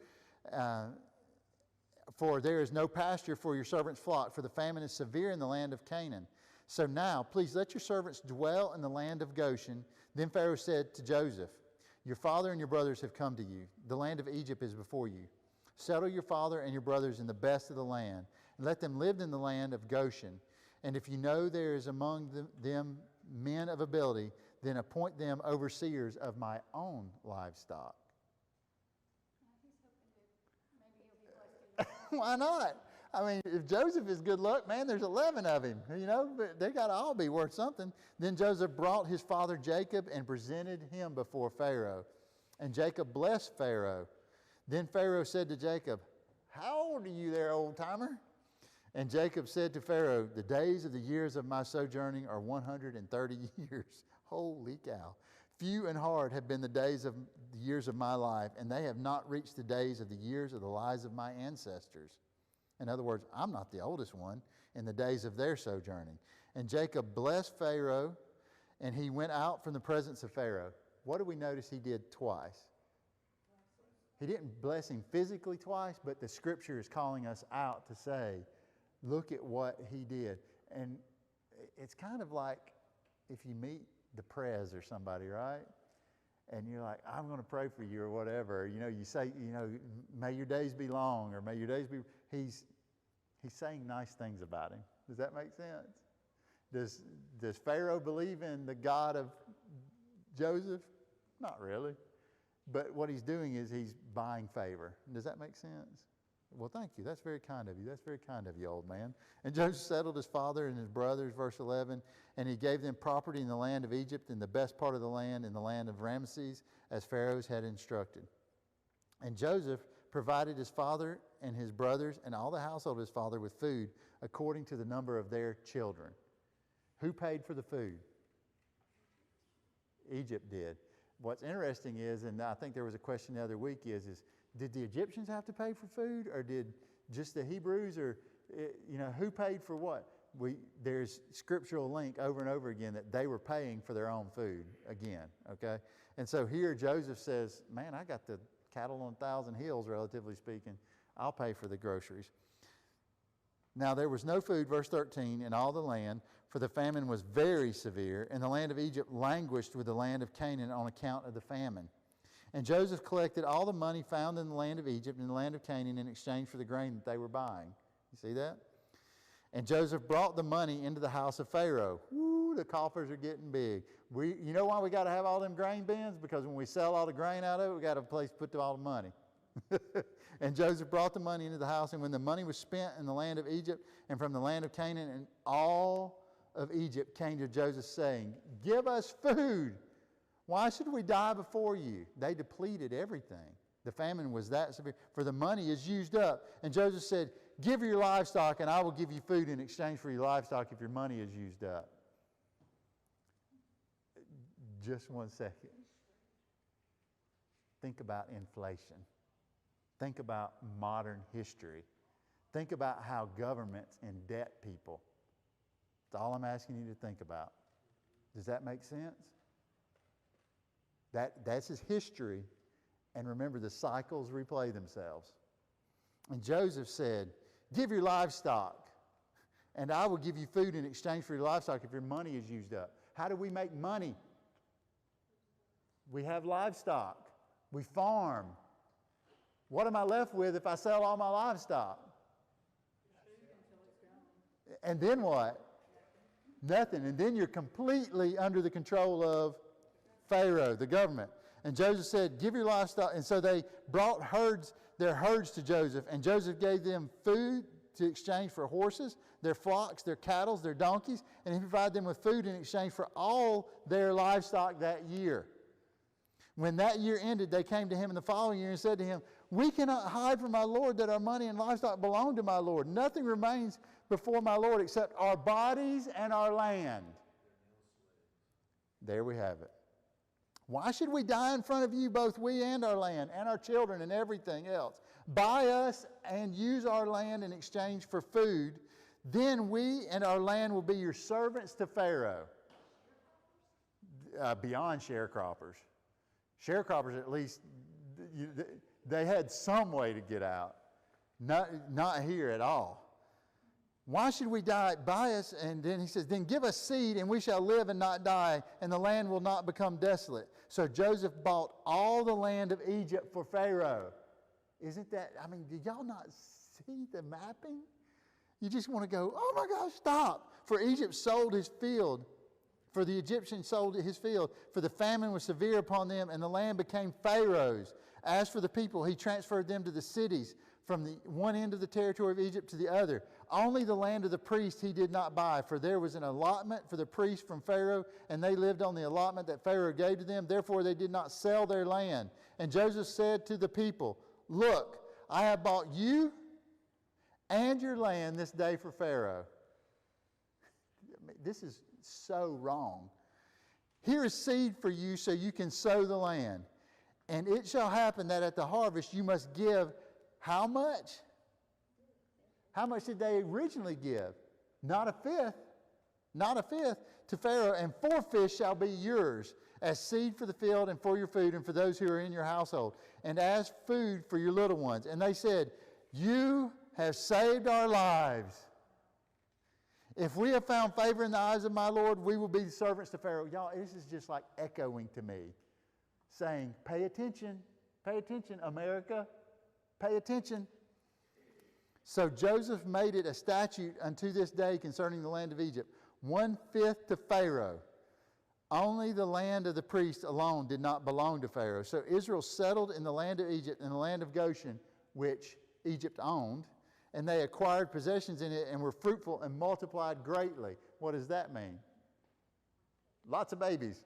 For there is no pasture for your servants' flock, for the famine is severe in the land of Canaan. So now, please let your servants dwell in the land of Goshen. Then Pharaoh said to Joseph, your father and your brothers have come to you. The land of Egypt is before you. Settle your father and your brothers in the best of the land, and let them live in the land of Goshen. And if you know there is among them men of ability, then appoint them overseers of my own livestock. Why not? I mean, if Joseph is good luck, man, there's 11 of him, but they got to all be worth something. Then Joseph brought his father Jacob and presented him before Pharaoh. And Jacob blessed Pharaoh. Then Pharaoh said to Jacob, how old are you there, old timer? And Jacob said to Pharaoh, the days of the years of my sojourning are 130 years. Holy cow. Few and hard have been the days of the years of my life, and they have not reached the days of the years of the lives of my ancestors. In other words, I'm not the oldest one in the days of their sojourning. And Jacob blessed Pharaoh, and he went out from the presence of Pharaoh. What do we notice he did twice? He didn't bless him physically twice, but the scripture is calling us out to say, look at what he did. And it's kind of like if you meet the prez or somebody, right? and you're like, I'm going to pray for you or whatever. You know, you say, you know, may your days be long, or may your days be, he's saying nice things about him. Does that make sense? Does Pharaoh believe in the God of Joseph? Not really. But what he's doing is he's buying favor. Does that make sense? Well, thank you. That's very kind of you. That's very kind of you, old man. And Joseph settled his father and his brothers, verse 11, and he gave them property in the land of Egypt, in the best part of the land, in the land of Ramesses, as Pharaoh had instructed. And Joseph provided his father and his brothers and all the household of his father with food according to the number of their children. Who paid for the food? Egypt did. What's interesting is, and I think there was a question the other week, is did the Egyptians have to pay for food, or did just the Hebrews, or who paid for what? There's scriptural link over and over again that they were paying for their own food again, okay? And so here Joseph says, man, I got the cattle on 1,000 hills, relatively speaking. I'll pay for the groceries. Now there was no food, verse 13, in all the land, for the famine was very severe, and the land of Egypt languished with the land of Canaan on account of the famine. And Joseph collected all the money found in the land of Egypt and the land of Canaan in exchange for the grain that they were buying. You see that? And Joseph brought the money into the house of Pharaoh. Woo, the coffers are getting big. You know why we got to have all them grain bins? Because when we sell all the grain out of it, we got a place to put all the money. And Joseph brought the money into the house, and when the money was spent in the land of Egypt and from the land of Canaan, and all of Egypt came to Joseph saying, give us food. Why should we die before you? They depleted everything. The famine was that severe, for the money is used up. And Joseph said, give your livestock, and I will give you food in exchange for your livestock if your money is used up. Just 1 second. Think about inflation. Think about modern history. Think about how governments indebt people. That's all I'm asking you to think about. Does that make sense? That's his history. And remember, the cycles replay themselves. And Joseph said, give your livestock, and I will give you food in exchange for your livestock if your money is used up. How do we make money? We have livestock. We farm. What am I left with if I sell all my livestock? And then what? Nothing. And then you're completely under the control of Pharaoh, the government. And Joseph said, give your livestock. And so they brought their herds to Joseph, and Joseph gave them food to exchange for horses, their flocks, their cattle, their donkeys, and he provided them with food in exchange for all their livestock that year. When that year ended, they came to him in the following year and said to him, we cannot hide from my Lord that our money and livestock belong to my Lord. Nothing remains before my Lord except our bodies and our land. There we have it. Why should we die in front of you, both we and our land, and our children and everything else? Buy us and use our land in exchange for food. Then we and our land will be your servants to Pharaoh. Beyond sharecroppers. Sharecroppers, at least, they had some way to get out. Not here at all. Why should we die? Buy us, and then he says, then give us seed, and we shall live and not die, and the land will not become desolate. So Joseph bought all the land of Egypt for Pharaoh. Isn't that, do y'all not see the mapping? You just want to go, oh my gosh, stop. For Egypt sold his field. For the Egyptians sold his field. For the famine was severe upon them, and the land became Pharaoh's. As for the people, he transferred them to the cities, from the one end of the territory of Egypt to the other. Only the land of the priests he did not buy, for there was an allotment for the priests from Pharaoh, and they lived on the allotment that Pharaoh gave to them. Therefore they did not sell their land. And Joseph said to the people, look, I have bought you and your land this day for Pharaoh. This is so wrong. Here is seed for you so you can sow the land. And it shall happen that at the harvest you must give how much? How much did they originally give? Not a fifth. Not a fifth to Pharaoh. And 4 fish shall be yours as seed for the field and for your food and for those who are in your household, and as food for your little ones. And they said, you have saved our lives. If we have found favor in the eyes of my Lord, we will be servants to Pharaoh. Y'all, this is just like echoing to me saying, pay attention, America, pay attention. So Joseph made it a statute unto this day concerning the land of Egypt, 1/5 to Pharaoh. Only the land of the priests alone did not belong to Pharaoh. So Israel settled in the land of Egypt, in the land of Goshen, which Egypt owned, and they acquired possessions in it and were fruitful and multiplied greatly. What does that mean? Lots of babies.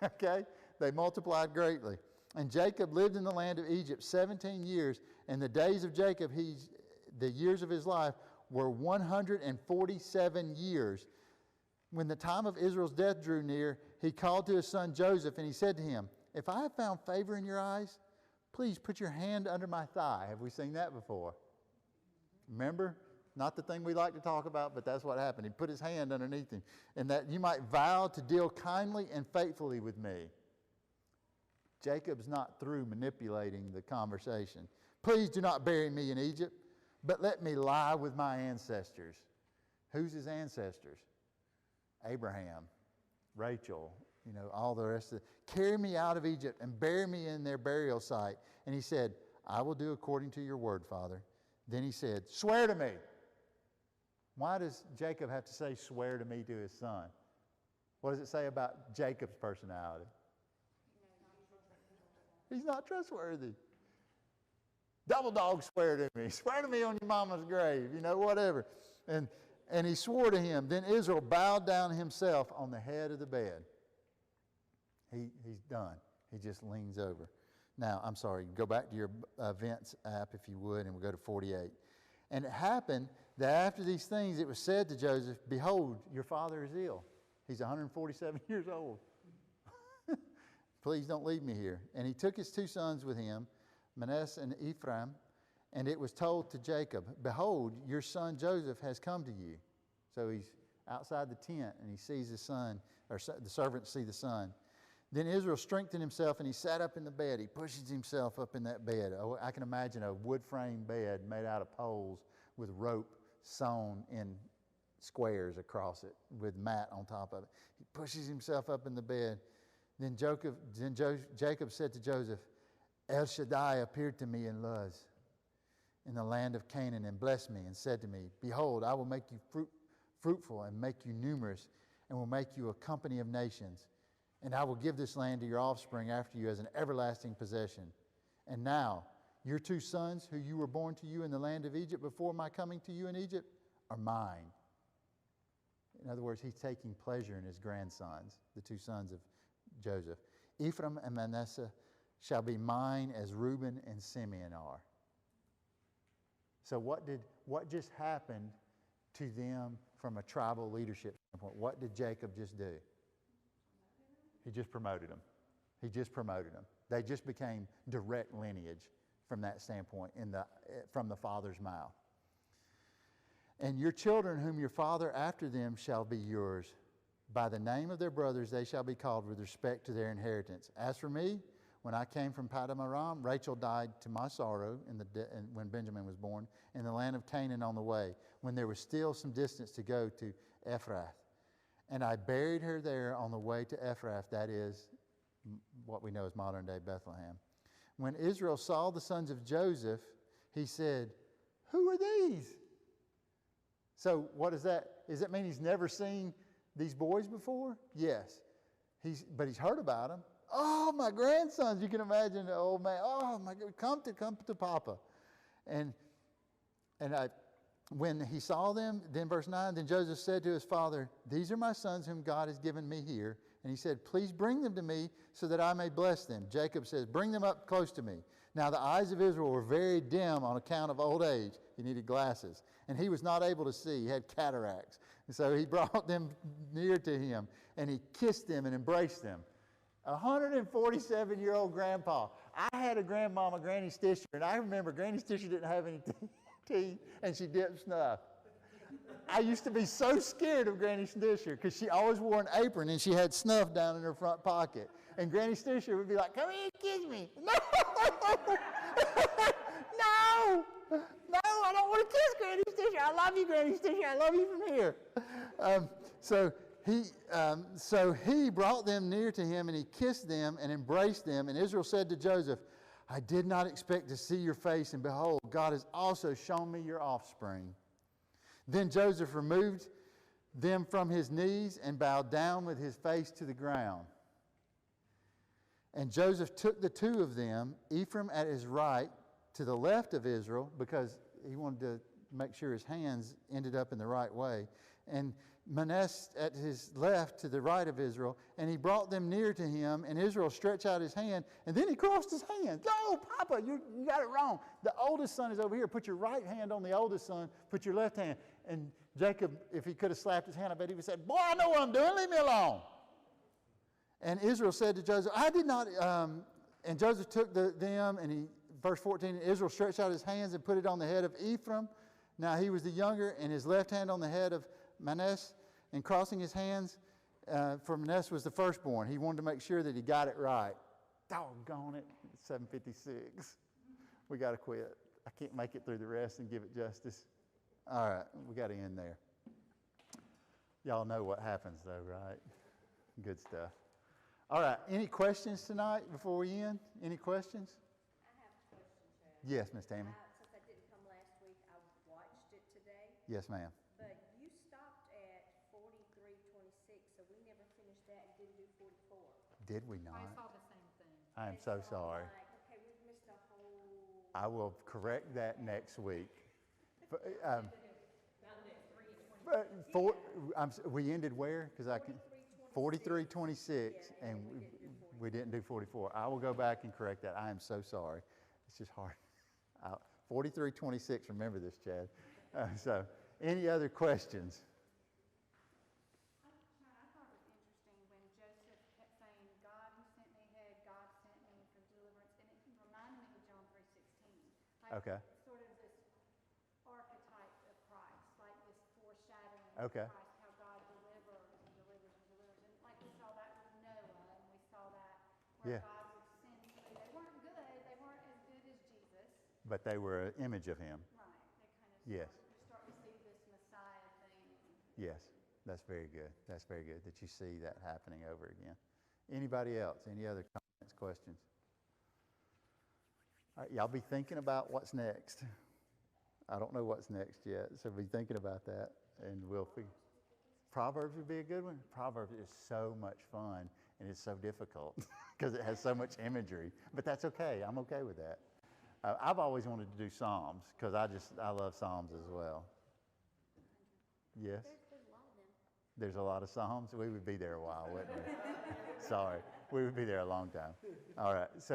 Okay? They multiplied greatly. And Jacob lived in the land of Egypt 17 years, and the days of Jacob, the years of his life, were 147 years. When the time of Israel's death drew near, he called to his son Joseph, and he said to him, if I have found favor in your eyes, please put your hand under my thigh. Have we seen that before? Remember? Not the thing we like to talk about, but that's what happened. He put his hand underneath him. And that you might vow to deal kindly and faithfully with me. Jacob's not through manipulating the conversation. Please do not bury me in Egypt, but let me lie with my ancestors. Who's his ancestors? Abraham, Rachel, all the rest of it. Carry me out of Egypt and bury me in their burial site. And he said, I will do according to your word, Father. Then he said, swear to me. Why does Jacob have to say swear to me to his son? What does it say about Jacob's personality? He's not trustworthy. Double dog swear to me. Swear to me on your mama's grave, whatever. And he swore to him. Then Israel bowed down himself on the head of the bed. He's done. He just leans over. Now, I'm sorry, go back to your events app if you would, and we'll go to 48. And it happened that after these things, it was said to Joseph, behold, your father is ill. He's 147 years old. Please don't leave me here. And he took his two sons with him, Manasseh and Ephraim, and it was told to Jacob, behold, your son Joseph has come to you. So he's outside the tent, and he sees the son, or the servants see the son. Then Israel strengthened himself, and he sat up in the bed. He pushes himself up in that bed. Oh, I can imagine a wood-frame bed made out of poles with rope sewn in squares across it with mat on top of it. He pushes himself up in the bed. Then Jacob said to Joseph, El Shaddai appeared to me in Luz, in the land of Canaan, and blessed me and said to me, behold, I will make you fruitful and make you numerous and will make you a company of nations. And I will give this land to your offspring after you as an everlasting possession. And now, your two sons, who you were born to you in the land of Egypt before my coming to you in Egypt, are mine. In other words, he's taking pleasure in his grandsons, the two sons of Joseph. Ephraim and Manasseh shall be mine as Reuben and Simeon are. So what just happened to them from a tribal leadership standpoint? What did Jacob just do? He just promoted them. He just promoted them. They just became direct lineage from that standpoint from the father's mouth. And your children whom your father after them shall be yours. By the name of their brothers they shall be called with respect to their inheritance. As for me, when I came from Paddan Aram, Rachel died to my sorrow when Benjamin was born, in the land of Canaan on the way, when there was still some distance to go to Ephrath. And I buried her there on the way to Ephrath, that is what we know as modern-day Bethlehem. When Israel saw the sons of Joseph, he said, who are these? So what does that mean he's never seen these boys before? Yes. But he's heard about them. Oh, my grandsons, you can imagine the old man. Oh, my God, come to Papa. When he saw them, then verse 9, then Joseph said to his father, these are my sons whom God has given me here. And he said, please bring them to me so that I may bless them. Jacob says, bring them up close to me. Now the eyes of Israel were very dim on account of old age. He needed glasses. And he was not able to see. He had cataracts. And so he brought them near to him. And he kissed them and embraced them. 147-year-old grandpa. I had a grandmama, Granny Stisher, and I remember Granny Stisher didn't have any teeth, and she dipped snuff. I used to be so scared of Granny Stisher because she always wore an apron and she had snuff down in her front pocket. And Granny Stisher would be like, come here and kiss me. No! No! No, I don't want to kiss Granny Stisher. I love you, Granny Stisher. I love you from here. So So he brought them near to him, and he kissed them and embraced them. And Israel said to Joseph, I did not expect to see your face, and behold, God has also shown me your offspring. Then Joseph removed them from his knees and bowed down with his face to the ground. And Joseph took the two of them, Ephraim at his right, to the left of Israel, because he wanted to make sure his hands ended up in the right way, and Manasseh at his left to the right of Israel, and he brought them near to him, and Israel stretched out his hand, and then he crossed his hands. Oh, Papa, you got it wrong. The oldest son is over here. Put your right hand on the oldest son. Put your left hand. And Jacob, if he could have slapped his hand, I bet he would have said, boy, I know what I'm doing. Leave me alone. And Israel said to Joseph, I did not, and Joseph took them, and he, verse 14, and Israel stretched out his hands and put it on the head of Ephraim. Now he was the younger, and his left hand on the head of Manasseh, and crossing his hands, for Manasseh was the firstborn. He wanted to make sure that he got it right. Doggone it, it's 7:56. We got to quit. I can't make it through the rest and give it justice. All right, we got to end there. Y'all know what happens though, right? Good stuff. All right, any questions tonight before we end? Any questions? I have a question, Chad. Yes, Miss Tammy. Since I didn't come last week, I watched it today. Yes, ma'am. But you stopped at 43:26, so we never finished that and didn't do 44. Did we I not? saw the same thing. I am And so I'm sorry. like, okay, we've missed a whole. I will correct that next week. We ended where? Because I can. 43:26, and we didn't do 44. I will go back and correct that. I am so sorry. It's just hard. 43:26. Remember this, Chad. So, any other questions? I thought it was interesting when Joseph kept saying, God who sent me ahead, God sent me for deliverance, and it reminded me of John 3:16. Okay. Sort of this archetype of Christ, like this foreshadowing Okay. of Christ, how God delivers and delivers and delivers. And like we saw that with Noah, and we saw that where Yeah. God would send somebody. They weren't good, they weren't as good as Jesus. But they were an image of him. Right. They kind of Yes. you're starting to see this Messiah thing. Yes. That's very good. That's very good that you see that happening over again. Anybody else? Any other comments, questions? All right, y'all be thinking about what's next. I don't know what's next yet, so be thinking about that, and we'll figure. Proverbs would be a good one. Proverbs is so much fun, and it's so difficult because it has so much imagery. But that's okay. I'm okay with that. I've always wanted to do Psalms because I love Psalms as well. Yes. There's a lot of them. There's a lot of Psalms. We would be there a while, wouldn't we? Sorry. We would be there a long time. All right. So